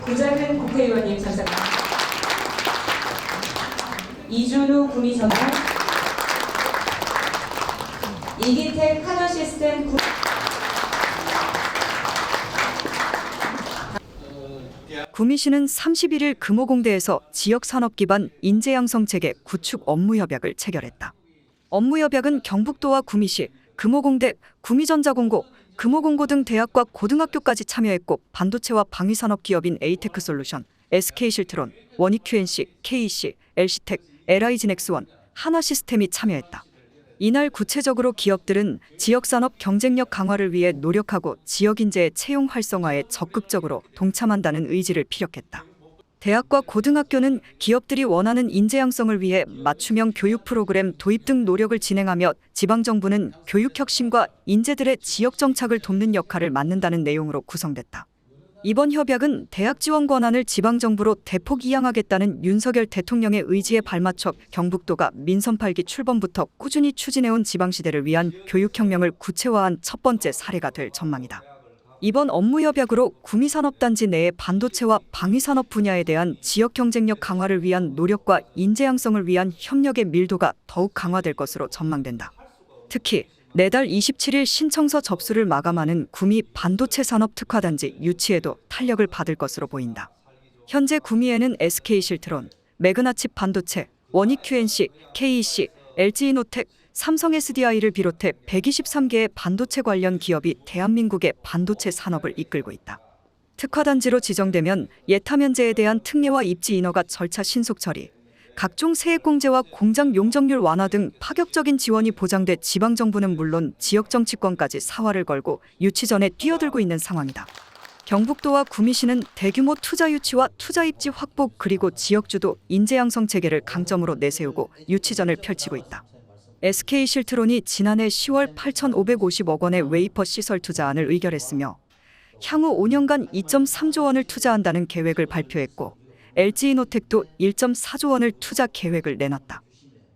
조작은 국회의원님 감사합니다. 이준우 구미전환, 이기택 하나시스템 구미시는 31일 금호공대에서 지역산업 기반 인재양성체계 구축 업무협약을 체결했다. 업무협약은 경북도와 구미시, 금호공대, 구미전자공고, 금호공고 등 대학과 고등학교까지 참여했고 반도체와 방위산업 기업인 에이테크솔루션, SK실트론, 원익QNC, KEC, LC텍, LI지넥스원, 하나시스템이 참여했다. 이날 구체적으로 기업들은 지역산업 경쟁력 강화를 위해 노력하고 지역인재의 채용 활성화에 적극적으로 동참한다는 의지를 피력했다. 대학과 고등학교는 기업들이 원하는 인재 양성을 위해 맞춤형 교육 프로그램 도입 등 노력을 진행하며 지방정부는 교육 혁신과 인재들의 지역 정착을 돕는 역할을 맡는다는 내용으로 구성됐다. 이번 협약은 대학 지원 권한을 지방정부로 대폭 이양하겠다는 윤석열 대통령의 의지에 발맞춰 경북도가 민선 8기 출범부터 꾸준히 추진해온 지방시대를 위한 교육혁명을 구체화한 첫 번째 사례가 될 전망이다. 이번 업무협약으로 구미산업단지 내의 반도체와 방위산업 분야에 대한 지역 경쟁력 강화를 위한 노력과 인재 양성을 위한 협력의 밀도가 더욱 강화될 것으로 전망된다. 특히 내달 27일 신청서 접수를 마감하는 구미 반도체 산업 특화단지 유치에도 탄력을 받을 것으로 보인다. 현재 구미에는 SK실트론, 매그나칩 반도체, 원익QNC, KEC, LG이노텍, 삼성 SDI를 비롯해 123개의 반도체 관련 기업이 대한민국의 반도체 산업을 이끌고 있다. 특화단지로 지정되면 예타면제에 대한 특례와 입지 인허가 절차 신속 처리, 각종 세액공제와 공장 용적률 완화 등 파격적인 지원이 보장돼 지방정부는 물론 지역정치권까지 사활을 걸고 유치 전에 뛰어들고 있는 상황이다. 경북도와 구미시는 대규모 투자 유치와 투자 입지 확보 그리고 지역주도 인재 양성 체계를 강점으로 내세우고 유치전을 펼치고 있다. SK실트론이 지난해 10월 8,550억 원의 웨이퍼 시설 투자안을 의결했으며 향후 5년간 2.3조 원을 투자한다는 계획을 발표했고 LG이노텍도 1.4조 원을 투자 계획을 내놨다.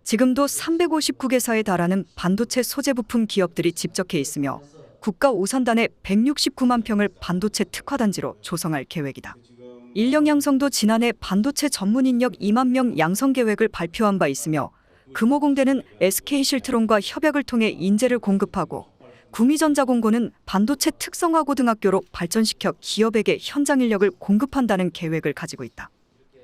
지금도 359개사에 달하는 반도체 소재 부품 기업들이 집적해 있으며 국가 오산단에 169만 평을 반도체 특화단지로 조성할 계획이다. 인력 양성도 지난해 반도체 전문 인력 2만 명 양성 계획을 발표한 바 있으며 금호공대는 SK실트론과 협약을 통해 인재를 공급하고 구미전자공고는 반도체 특성화 고등학교로 발전시켜 기업에게 현장 인력을 공급한다는 계획을 가지고 있다.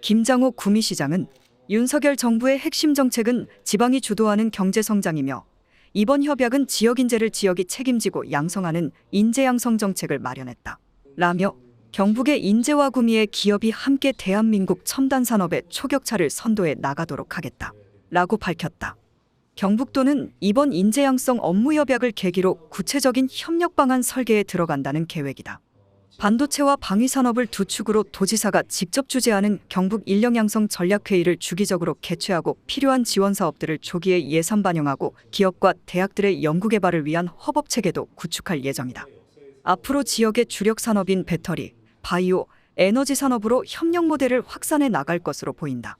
김장호 구미시장은 윤석열 정부의 핵심 정책은 지방이 주도하는 경제성장이며 이번 협약은 지역 인재를 지역이 책임지고 양성하는 인재 양성 정책을 마련했다. 라며 경북의 인재와 구미의 기업이 함께 대한민국 첨단 산업의 초격차를 선도해 나가도록 하겠다. 라고 밝혔다. 경북도는 이번 인재 양성 업무 협약을 계기로 구체적인 협력 방안 설계에 들어간다는 계획이다. 반도체와 방위산업을 두 축으로 도지사가 직접 주재하는 경북 인력 양성 전략회의를 주기적으로 개최하고 필요한 지원 사업들을 조기에 예산 반영하고 기업과 대학들의 연구개발을 위한 허법 체계도 구축할 예정이다. 앞으로 지역의 주력 산업인 배터리, 바이오, 에너지 산업으로 협력 모델을 확산해 나갈 것으로 보인다.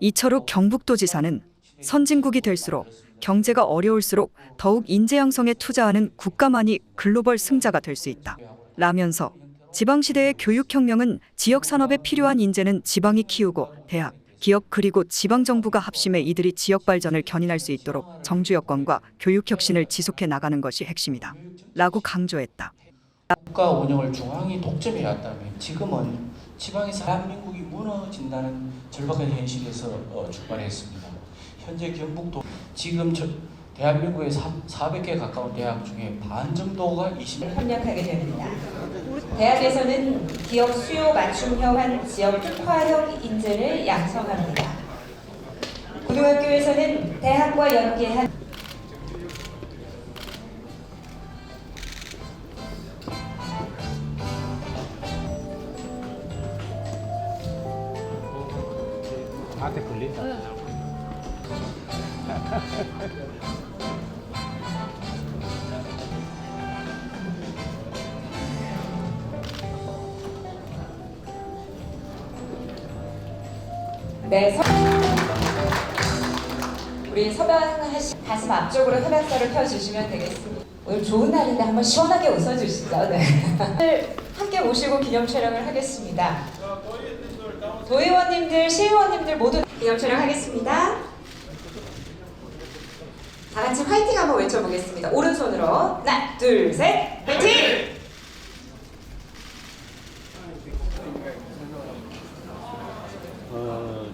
이철욱 경북도지사는 선진국이 될수록 경제가 어려울수록 더욱 인재 양성에 투자하는 국가만이 글로벌 승자가 될 수 있다. 라면서 지방시대의 교육혁명은 지역산업에 필요한 인재는 지방이 키우고 대학, 기업 그리고 지방정부가 합심해 이들이 지역 발전을 견인할 수 있도록 정주 여건과 교육혁신을 지속해 나가는 것이 핵심이다. 라고 강조했다. 국가 운영을 중앙이 독점해 왔다면 지금은 지방에서 대한민국이 무너진다는 절박한 현실에서 출발했습니다. 현재 경북도 지금 대한민국의 400개 가까운 대학 중에 반 정도가 20년 협력하게 됩니다. 대학에서는 기업 수요 맞춤형 지역 특화형 인재를 양성합니다. 고등학교에서는 대학과 연계한 나한테 걸린다. 네, 우리 서방하시 가슴 앞쪽으로 협약서를 펴주시면 되겠습니다. 오늘 좋은 날인데 한번 시원하게 웃어주시죠. 네. 함께 모시고 기념 촬영을 하겠습니다. 도의원님들, 시의원님들 모두 기념 촬영하겠습니다. 다 같이 화이팅 한번 외쳐보겠습니다. 오른손으로 하나, 둘, 셋, 화이팅!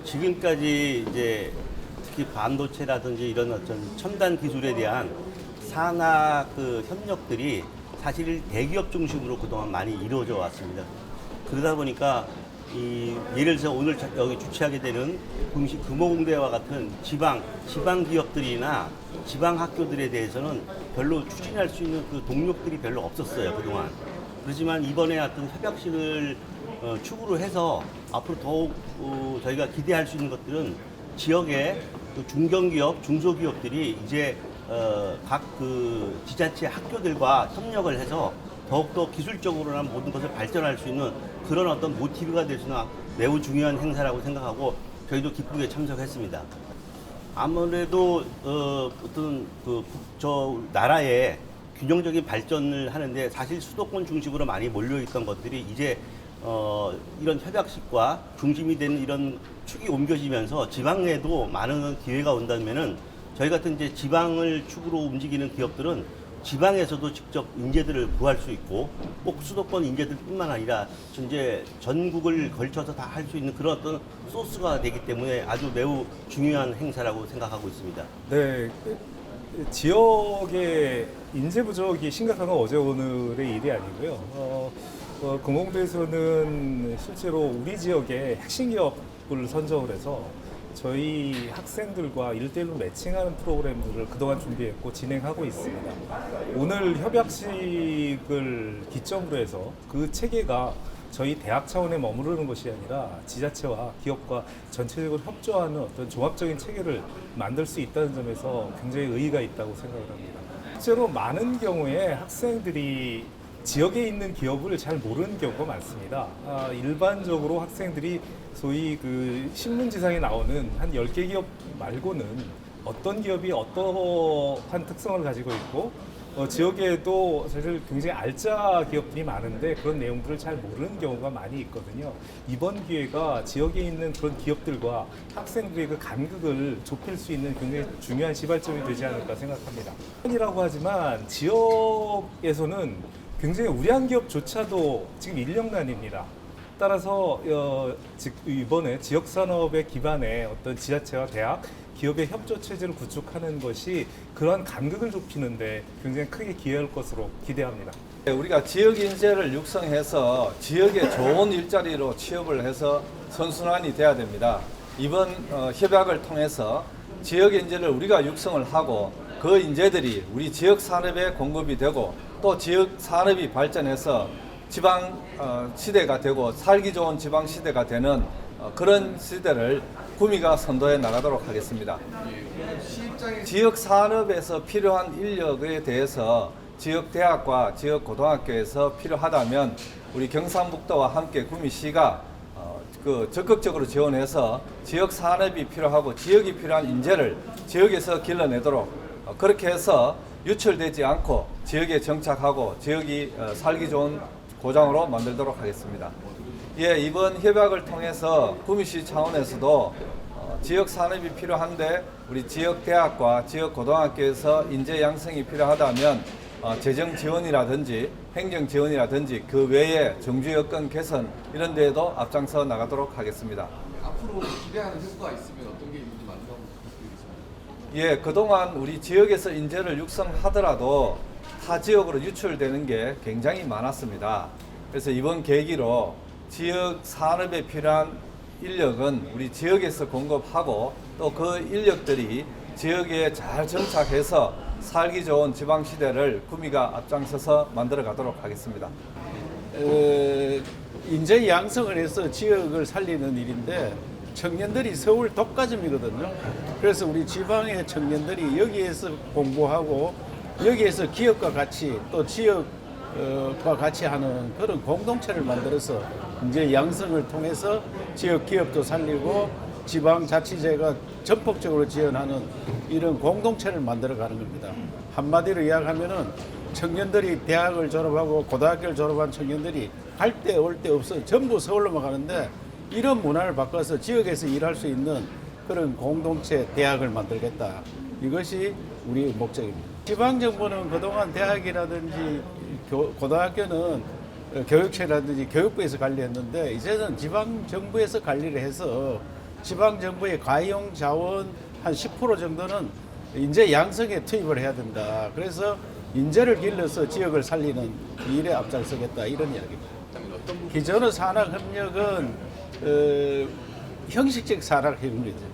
지금까지 이제 특히 반도체라든지 이런 어떤 첨단 기술에 대한 산하 협력들이 사실 대기업 중심으로 그동안 많이 이루어져 왔습니다. 그러다 보니까 예를 들어서 오늘 여기 주최하게 되는 금호공대와 같은 지방 기업들이나 지방 학교들에 대해서는 별로 추진할 수 있는 그 동력들이 별로 없었어요, 그동안. 그렇지만 이번에 어떤 협약식을 축으로 해서 앞으로 더욱 저희가 기대할 수 있는 것들은 지역의 중견기업, 중소기업들이 이제 각 지자체 학교들과 협력을 해서 더욱더 기술적으로나 모든 것을 발전할 수 있는 그런 어떤 모티브가 될 수 있는 매우 중요한 행사라고 생각하고 저희도 기쁘게 참석했습니다. 아무래도 어떤 저 나라의 균형적인 발전을 하는데 사실 수도권 중심으로 많이 몰려있던 것들이 이제 이런 협약식과 중심이 되는 이런 축이 옮겨지면서 지방에도 많은 기회가 온다면은 저희 같은 이제 지방을 축으로 움직이는 기업들은 지방에서도 직접 인재들을 구할 수 있고 꼭 수도권 인재들뿐만 아니라 이제 전국을 걸쳐서 다 할 수 있는 그런 어떤 소스가 되기 때문에 아주 매우 중요한 행사라고 생각하고 있습니다. 네, 지역의 인재 부족이 심각한 건 어제 오늘의 일이 아니고요. 금호공대에서는 실제로 우리 지역의 핵심 기업을 선정을 해서 저희 학생들과 1대1로 매칭하는 프로그램들을 그동안 준비했고 진행하고 있습니다. 오늘 협약식을 기점으로 해서 그 체계가 저희 대학 차원에 머무르는 것이 아니라 지자체와 기업과 전체적으로 협조하는 어떤 종합적인 체계를 만들 수 있다는 점에서 굉장히 의의가 있다고 생각을 합니다. 실제로 많은 경우에 학생들이 지역에 있는 기업을 잘 모르는 경우가 많습니다. 일반적으로 학생들이 소위 신문지상에 나오는 한 10개 기업 말고는 어떤 기업이 어떠한 특성을 가지고 있고 지역에도 사실 굉장히 알짜 기업들이 많은데 그런 내용들을 잘 모르는 경우가 많이 있거든요. 이번 기회가 지역에 있는 그런 기업들과 학생들의 그 간극을 좁힐 수 있는 굉장히 중요한 시발점이 되지 않을까 생각합니다. 이라고 하지만 지역에서는 굉장히 우량 기업조차도 지금 인력난입니다. 따라서 이번에 지역 산업의 기반에 어떤 지자체와 대학, 기업의 협조 체제를 구축하는 것이 그러한 간극을 좁히는데 굉장히 크게 기여할 것으로 기대합니다. 우리가 지역 인재를 육성해서 지역에 좋은 일자리로 취업을 해서 선순환이 돼야 됩니다. 이번 협약을 통해서 지역 인재를 우리가 육성을 하고 그 인재들이 우리 지역 산업에 공급이 되고 또 지역 산업이 발전해서 지방 시대가 되고 살기 좋은 지방 시대가 되는 그런 시대를 구미가 선도해 나가도록 하겠습니다. 지역 산업에서 필요한 인력에 대해서 지역 대학과 지역 고등학교에서 필요하다면 우리 경상북도와 함께 구미시가 적극적으로 지원해서 지역 산업이 필요하고 지역이 필요한 인재를 지역에서 길러내도록 그렇게 해서 유출되지 않고 지역에 정착하고 지역이 살기 좋은 고장으로 만들도록 하겠습니다. 예, 이번 협약을 통해서 구미시 차원에서도 지역 산업이 필요한데 우리 지역 대학과 지역 고등학교에서 인재 양성이 필요하다면 재정 지원이라든지 행정 지원이라든지 그 외에 정주 여건 개선 이런 데에도 앞장서 나가도록 하겠습니다. 앞으로 기대하는 효과가 있으면 어떤 게 있는지 말씀 부탁드리겠습니다. 예, 그동안 우리 지역에서 인재를 육성하더라도 타 지역으로 유출되는 게 굉장히 많았습니다. 그래서 이번 계기로 지역 산업에 필요한 인력은 우리 지역에서 공급하고 또 그 인력들이 지역에 잘 정착해서 살기 좋은 지방시대를 구미가 앞장서서 만들어 가도록 하겠습니다. 인재 양성을 해서 지역을 살리는 일인데 청년들이 서울 독과점이거든요. 그래서 우리 지방의 청년들이 여기에서 공부하고 여기에서 기업과 같이 또 지역과 같이 하는 그런 공동체를 만들어서 이제 양성을 통해서 지역 기업도 살리고 지방자치제가 전폭적으로 지원하는 이런 공동체를 만들어가는 겁니다. 한마디로 이야기하면은 청년들이 대학을 졸업하고 고등학교를 졸업한 청년들이 갈 때 올 때 없어 전부 서울로만 가는데 이런 문화를 바꿔서 지역에서 일할 수 있는 그런 공동체 대학을 만들겠다. 이것이 우리의 목적입니다. 지방정부는 그동안 대학이라든지 고등학교는 교육청이라든지 교육부에서 관리했는데 이제는 지방정부에서 관리를 해서 지방정부의 과용 자원 한 10% 정도는 인재 양성에 투입을 해야 된다. 그래서 인재를 길러서 지역을 살리는 일에 앞장서겠다 이런 이야기입니다. 기존의 산학협력은 형식적 산학협력이죠.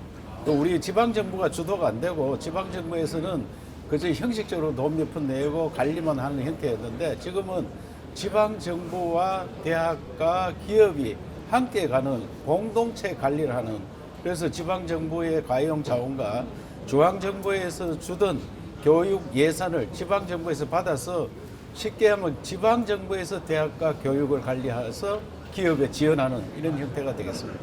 또 우리 지방정부가 주도가 안 되고 지방정부에서는 그저 형식적으로 돈 몇 푼 내고 관리만 하는 형태였는데 지금은 지방정부와 대학과 기업이 함께 가는 공동체 관리를 하는 그래서 지방정부의 과용 자원과 중앙정부에서 주던 교육 예산을 지방정부에서 받아서 쉽게 하면 지방정부에서 대학과 교육을 관리해서 기업에 지원하는 이런 형태가 되겠습니다.